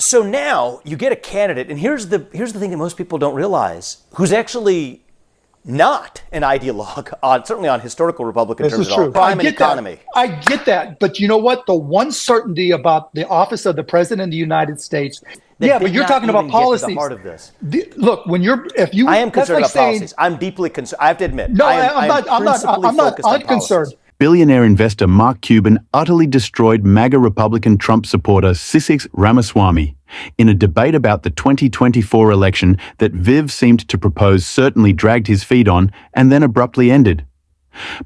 So now you get a candidate, and here's the thing that most people don't realize, who's actually not an ideologue on certainly on historical Republican terms at all. Crime and economy. I get that, but you know what? The one certainty about the office of the President of the United States. But you're talking about policies. The heart of this. Look, I am concerned about policies. I'm deeply concerned. I have to admit. No, I'm not unconcerned. Billionaire investor Mark Cuban utterly destroyed MAGA Republican Trump supporter Sisik Ramaswamy in a debate about the 2024 election that Viv seemed to propose certainly dragged his feet on and then abruptly ended.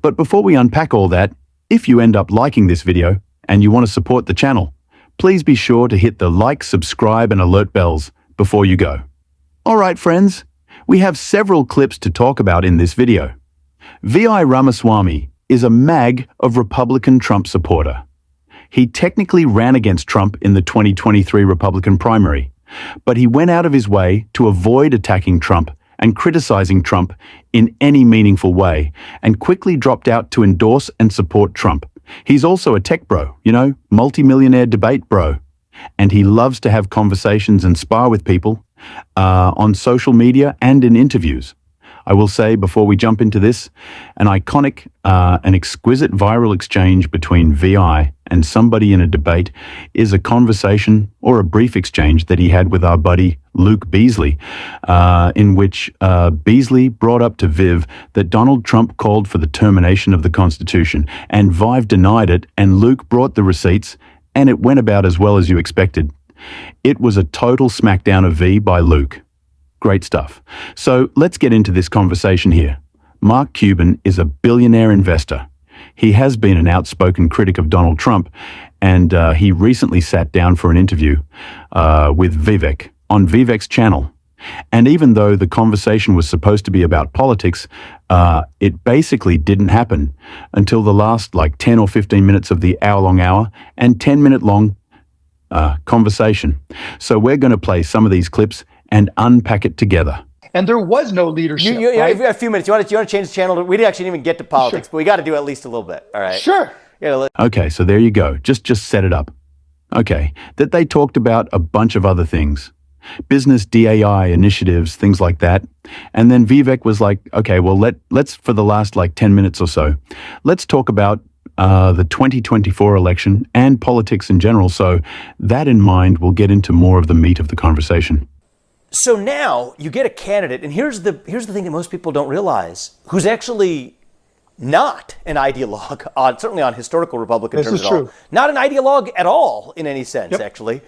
But before we unpack all that, if you end up liking this video and you want to support the channel, please be sure to hit the like, subscribe and alert bells before you go. Alright friends, we have several clips to talk about in this video. V.I. Ramaswamy is a MAG of Republican Trump supporter. He technically ran against Trump in the 2023 Republican primary, but he went out of his way to avoid attacking Trump and criticizing Trump in any meaningful way, and quickly dropped out to endorse and support Trump. He's also a tech bro, multi-millionaire debate bro, and he loves to have conversations and spar with people on social media and in interviews. I will say before we jump into this, an iconic, an exquisite viral exchange between VI and somebody in a debate is a conversation or a brief exchange that he had with our buddy Luke Beasley, in which Beasley brought up to Viv that Donald Trump called for the termination of the Constitution, and Viv denied it, and Luke brought the receipts, and it went about as well as you expected. It was a total smackdown of V by Luke. Great stuff. So let's get into this conversation here. Mark Cuban is a billionaire investor. He has been an outspoken critic of Donald Trump, and he recently sat down for an interview with Vivek on Vivek's channel. And even though the conversation was supposed to be about politics, it basically didn't happen until the last 10 or 15 minutes of the hour-long hour and 10-minute long conversation. So we're going to play some of these clips and unpack it together. And there was no leadership. You have a few minutes. You want to change the channel? We didn't even get to politics, but we got to do at least a little bit. All right. Sure. Okay, so there you go. Just set it up. Okay, that they talked about a bunch of other things. Business DAI initiatives, things like that. And then Vivek was like, okay, well, let's for the last 10 minutes or so, let's talk about the 2024 election and politics in general. So that in mind, we'll get into more of the meat of the conversation. So now you get a candidate, and here's the thing that most people don't realize, who's actually not an ideologue certainly on historical Republican terms at all. Not an ideologue at all in any sense, actually.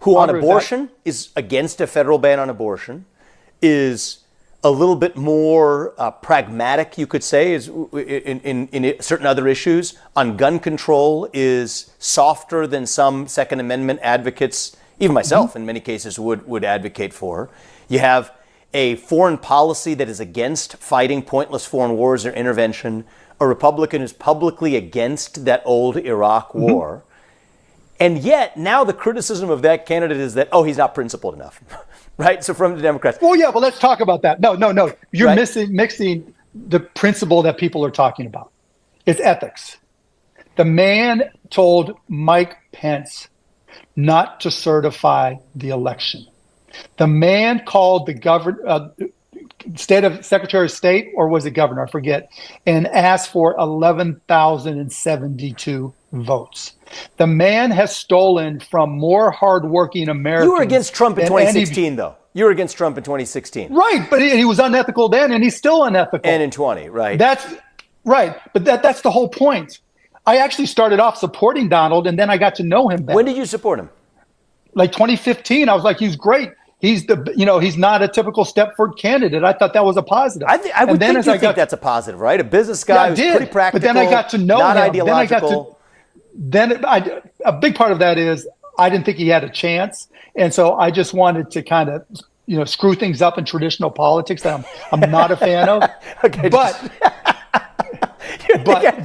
Who on abortion is against a federal ban on abortion, is a little bit more pragmatic, you could say, is in certain other issues. On gun control is softer than some Second Amendment advocates, even myself in many cases, would advocate for. You have a foreign policy that is against fighting pointless foreign wars or intervention. A Republican who's publicly against that old Iraq war. And yet, now the criticism of that candidate is that, he's not principled enough, right? So from the Democrats. Well, yeah, let's talk about that. No. You're mixing the principle that people are talking about. It's ethics. The man told Mike Pence not to certify the election. The man called the Secretary of State, or was it governor? I forget, and asked for 11,072 votes. The man has stolen from more hardworking Americans. You were against Trump in 2016, though. You were against Trump in 2016. Right, but he was unethical then, and he's still unethical. And in 20, right. That's right, but that's the whole point. I actually started off supporting Donald, and then I got to know him better. When did you support him? 2015. I was like, he's great. He's he's not a typical Stepford candidate. I thought that was a positive. I would think that's a positive, right? A business guy who's pretty practical. But then I got to know not him. Ideological. A big part of that is I didn't think he had a chance, and so I just wanted to kind of screw things up in traditional politics that I'm not a fan of. Okay, but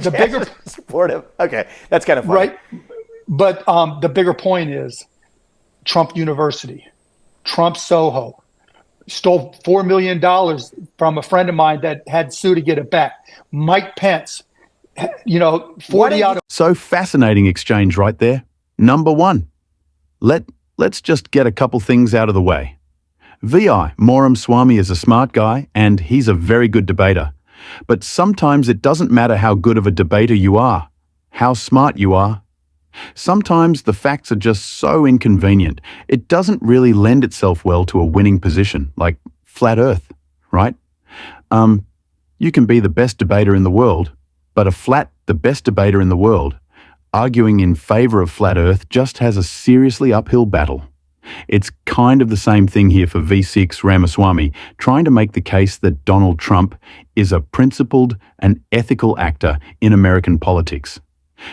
the bigger supportive. Okay, that's kind of funny. Right. But the bigger point is Trump University, Trump Soho, stole $4 million from a friend of mine that had sued to get it back. Mike Pence, 40 out of... So fascinating exchange right there. Number one, let let's just get a couple things out of the way. VI, Moram Swamy, is a smart guy, and he's a very good debater. But sometimes it doesn't matter how good of a debater you are, how smart you are. Sometimes the facts are just so inconvenient, it doesn't really lend itself well to a winning position, like flat Earth, right? You can be the best debater in the world, but the best debater in the world, arguing in favor of flat Earth just has a seriously uphill battle. It's kind of the same thing here for V6 Ramaswamy, trying to make the case that Donald Trump is a principled and ethical actor in American politics.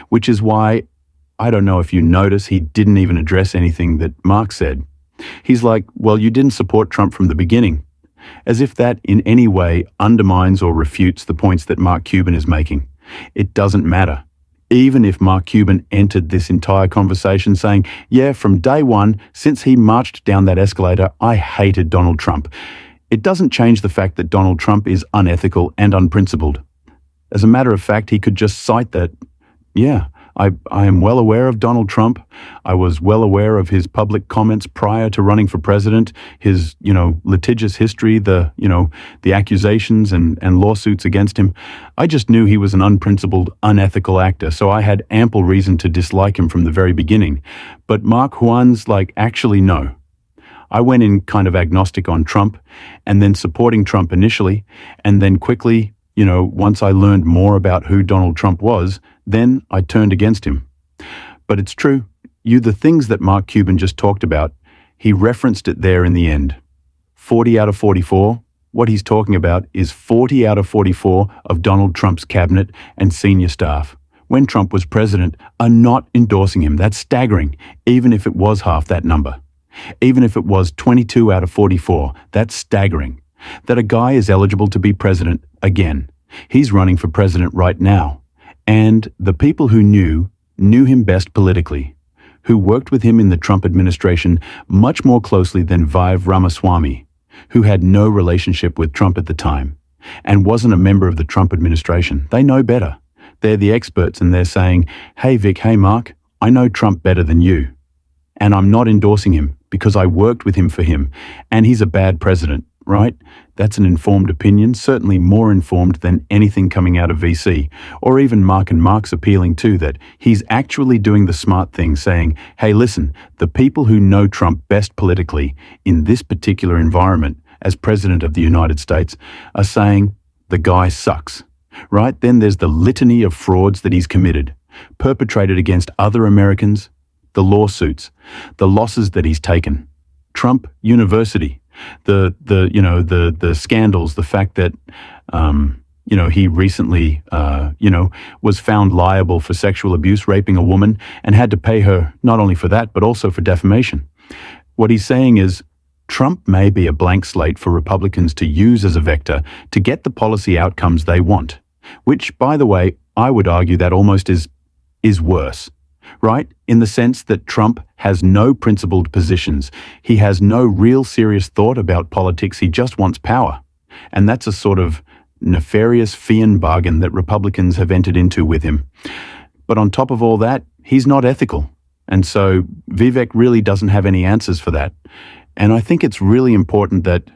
Which is why, I don't know if you notice, he didn't even address anything that Mark said. He's like, well, you didn't support Trump from the beginning. As if that in any way undermines or refutes the points that Mark Cuban is making. It doesn't matter. Even if Mark Cuban entered this entire conversation saying, yeah, from day one, since he marched down that escalator, I hated Donald Trump. It doesn't change the fact that Donald Trump is unethical and unprincipled. As a matter of fact, he could just cite that, yeah, I am well aware of Donald Trump. I was well aware of his public comments prior to running for president, his, litigious history, the accusations and lawsuits against him. I just knew he was an unprincipled, unethical actor, so I had ample reason to dislike him from the very beginning. But Mark Juan's like, actually, no. I went in kind of agnostic on Trump, and then supporting Trump initially, and then quickly, once I learned more about who Donald Trump was, then I turned against him. But it's true, the things that Mark Cuban just talked about, he referenced it there in the end. 40 out of 44, what he's talking about is 40 out of 44 of Donald Trump's cabinet and senior staff, when Trump was president, are not endorsing him. That's staggering, even if it was half that number. Even if it was 22 out of 44, that's staggering. That a guy is eligible to be president again. He's running for president right now. And the people who knew him best politically, who worked with him in the Trump administration much more closely than Vive Ramaswamy, who had no relationship with Trump at the time and wasn't a member of the Trump administration. They know better. They're the experts, and they're saying, hey Vic, hey Mark, I know Trump better than you. And I'm not endorsing him because I worked with him for him, and he's a bad president. Right? That's an informed opinion, certainly more informed than anything coming out of VC, or even Mark and Mark's appealing to that he's actually doing the smart thing, saying, hey, listen, the people who know Trump best politically in this particular environment as president of the United States are saying, the guy sucks. Right? Then there's the litany of frauds that he's committed, perpetrated against other Americans, the lawsuits, the losses that he's taken, Trump University, the scandals, the fact that, he recently, was found liable for sexual abuse, raping a woman, and had to pay her not only for that, but also for defamation. What he's saying is Trump may be a blank slate for Republicans to use as a vector to get the policy outcomes they want, which, by the way, I would argue that almost is worse. Right? In the sense that Trump has no principled positions. He has no real serious thought about politics. He just wants power. And that's a sort of nefarious fian bargain that Republicans have entered into with him. But on top of all that, he's not ethical. And so Vivek really doesn't have any answers for that. And I think it's really important that,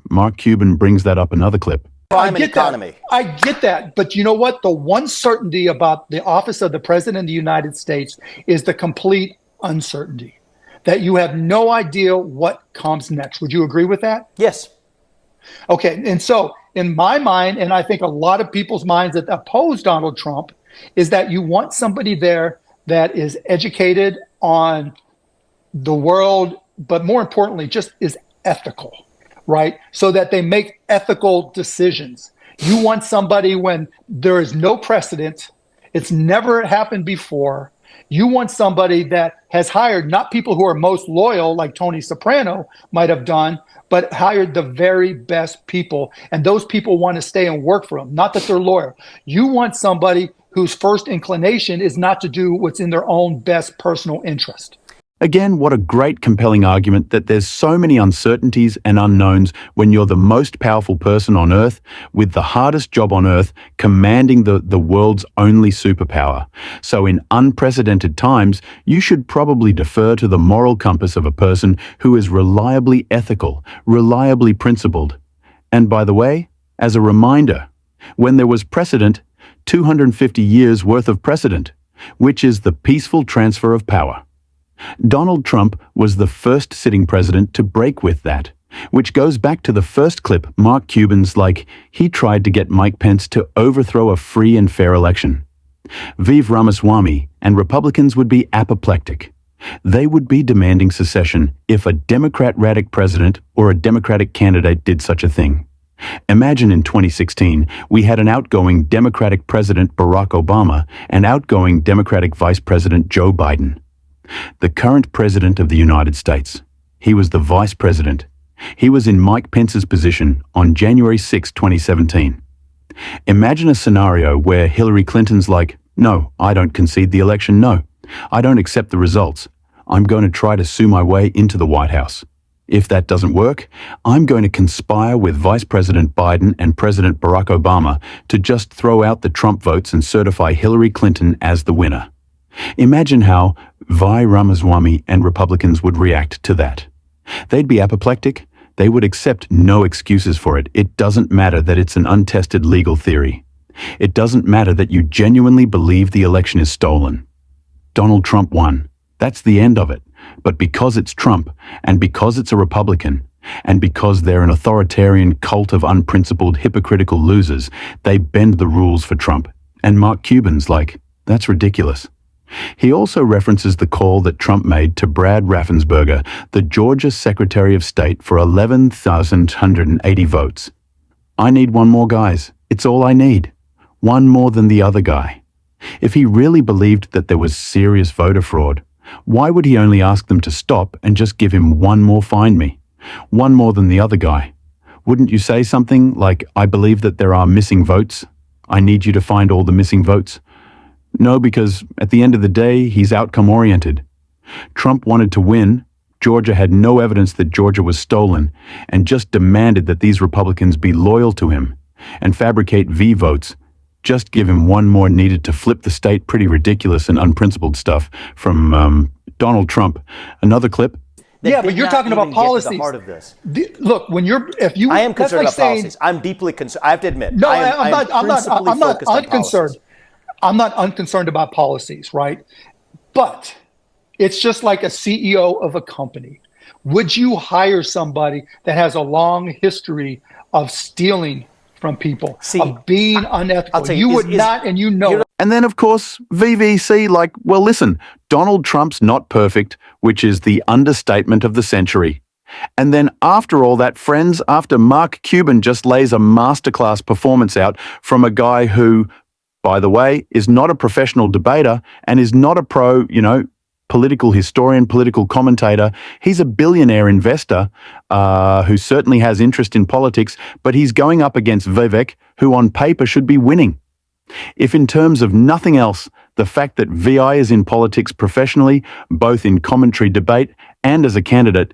Mark Cuban brings that up another clip. I get that. But you know what? The one certainty about the office of the president of the United States is the complete uncertainty, that you have no idea what comes next. Would you agree with that? Yes. Okay. And so in my mind, and I think a lot of people's minds that oppose Donald Trump, is that you want somebody there that is educated on the world, but more importantly, just is ethical. Right? So that they make ethical decisions. You want somebody when there is no precedent, it's never happened before. You want somebody that has hired not people who are most loyal, like Tony Soprano might have done, but hired the very best people. And those people want to stay and work for them, not that they're loyal. You want somebody whose first inclination is not to do what's in their own best personal interest. Again, what a great compelling argument that there's so many uncertainties and unknowns when you're the most powerful person on Earth, with the hardest job on Earth, commanding the world's only superpower. So in unprecedented times, you should probably defer to the moral compass of a person who is reliably ethical, reliably principled. And by the way, as a reminder, when there was precedent, 250 years worth of precedent, which is the peaceful transfer of power. Donald Trump was the first sitting president to break with that, which goes back to the first clip Mark Cuban's he tried to get Mike Pence to overthrow a free and fair election. Viv Ramaswamy and Republicans would be apoplectic. They would be demanding secession if a Democrat-radic president or a Democratic candidate did such a thing. Imagine in 2016, we had an outgoing Democratic President Barack Obama and outgoing Democratic Vice President Joe Biden. The current President of the United States. He was the Vice President. He was in Mike Pence's position on January 6, 2017. Imagine a scenario where Hillary Clinton's like, no, I don't concede the election, no. I don't accept the results. I'm going to try to sue my way into the White House. If that doesn't work, I'm going to conspire with Vice President Biden and President Barack Obama to just throw out the Trump votes and certify Hillary Clinton as the winner. Imagine how Vi Ramaswamy and Republicans would react to that. They'd be apoplectic. They would accept no excuses for it. It doesn't matter that it's an untested legal theory. It doesn't matter that you genuinely believe the election is stolen. Donald Trump won. That's the end of it. But because it's Trump, and because it's a Republican, and because they're an authoritarian cult of unprincipled, hypocritical losers, they bend the rules for Trump. And Mark Cuban's like, that's ridiculous. He also references the call that Trump made to Brad Raffensperger, the Georgia Secretary of State, for 11,180 votes. I need one more, guys. It's all I need. One more than the other guy. If he really believed that there was serious voter fraud, why would he only ask them to stop and just give him one more find me? One more than the other guy. Wouldn't you say something like, I believe that there are missing votes. I need you to find all the missing votes. No, because at the end of the day, he's outcome-oriented. Trump wanted to win. Georgia had no evidence that Georgia was stolen and just demanded that these Republicans be loyal to him and fabricate V votes. Just give him one more needed to flip the state. Pretty ridiculous and unprincipled stuff from Donald Trump. Another clip. Yeah, but you're talking about policies. The heart of this. Look, I am concerned about policies. I'm deeply concerned. I have to admit. No, I'm not unconcerned. I'm not unconcerned about policies, right? But it's just like a CEO of a company. Would you hire somebody that has a long history of stealing from people, of being unethical? You would not, and you know. And then, of course, VVC, well, listen, Donald Trump's not perfect, which is the understatement of the century. And then after all that, friends, after Mark Cuban just lays a masterclass performance out from a guy who, by the way, is not a professional debater and is not a political historian, political commentator. He's a billionaire investor who certainly has interest in politics, but he's going up against Vivek, who on paper should be winning. If in terms of nothing else, the fact that VI is in politics professionally, both in commentary, debate, and as a candidate,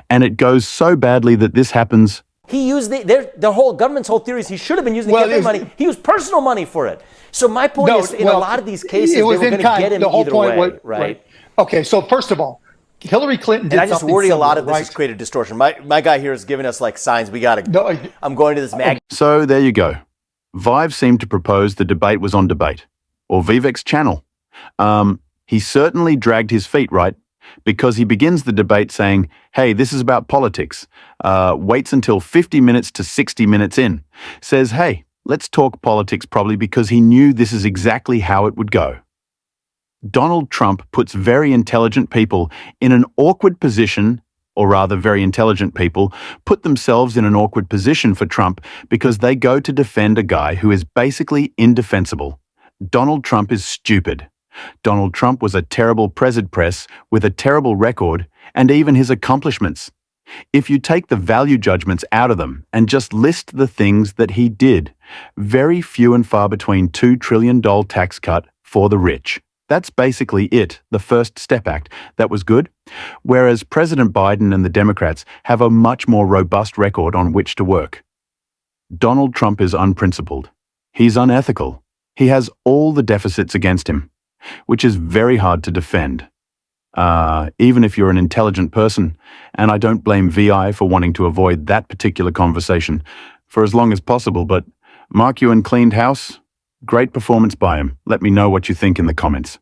and it goes so badly that this happens. He used the whole government's whole theory is he should have been using the campaign money. He used personal money for it. So my point is, in a lot of these cases, they were going to get him either way, right? Okay, so first of all, Hillary Clinton did something. And I just worry a lot of this has created distortion. My guy here is giving us signs. We got to. No, I'm going to this mag. So there you go. Vive seemed to propose the debate was on debate, or Vivek's channel. He certainly dragged his feet, right? Because he begins the debate saying, hey, this is about politics. Waits until 50 minutes to 60 minutes in. Says, hey, let's talk politics probably, because he knew this is exactly how it would go. Donald Trump puts very intelligent people in an awkward position, or rather very intelligent people put themselves in an awkward position for Trump because they go to defend a guy who is basically indefensible. Donald Trump is stupid. Donald Trump was a terrible press with a terrible record and even his accomplishments. If you take the value judgments out of them and just list the things that he did, very few and far between $2 trillion tax cut for the rich. That's basically it, the First Step Act. That was good. Whereas President Biden and the Democrats have a much more robust record on which to work. Donald Trump is unprincipled. He's unethical. He has all the deficits against him, which is very hard to defend. Even if you're an intelligent person, and I don't blame VI for wanting to avoid that particular conversation for as long as possible, but Mark Ewan cleaned house. Great performance by him. Let me know what you think in the comments.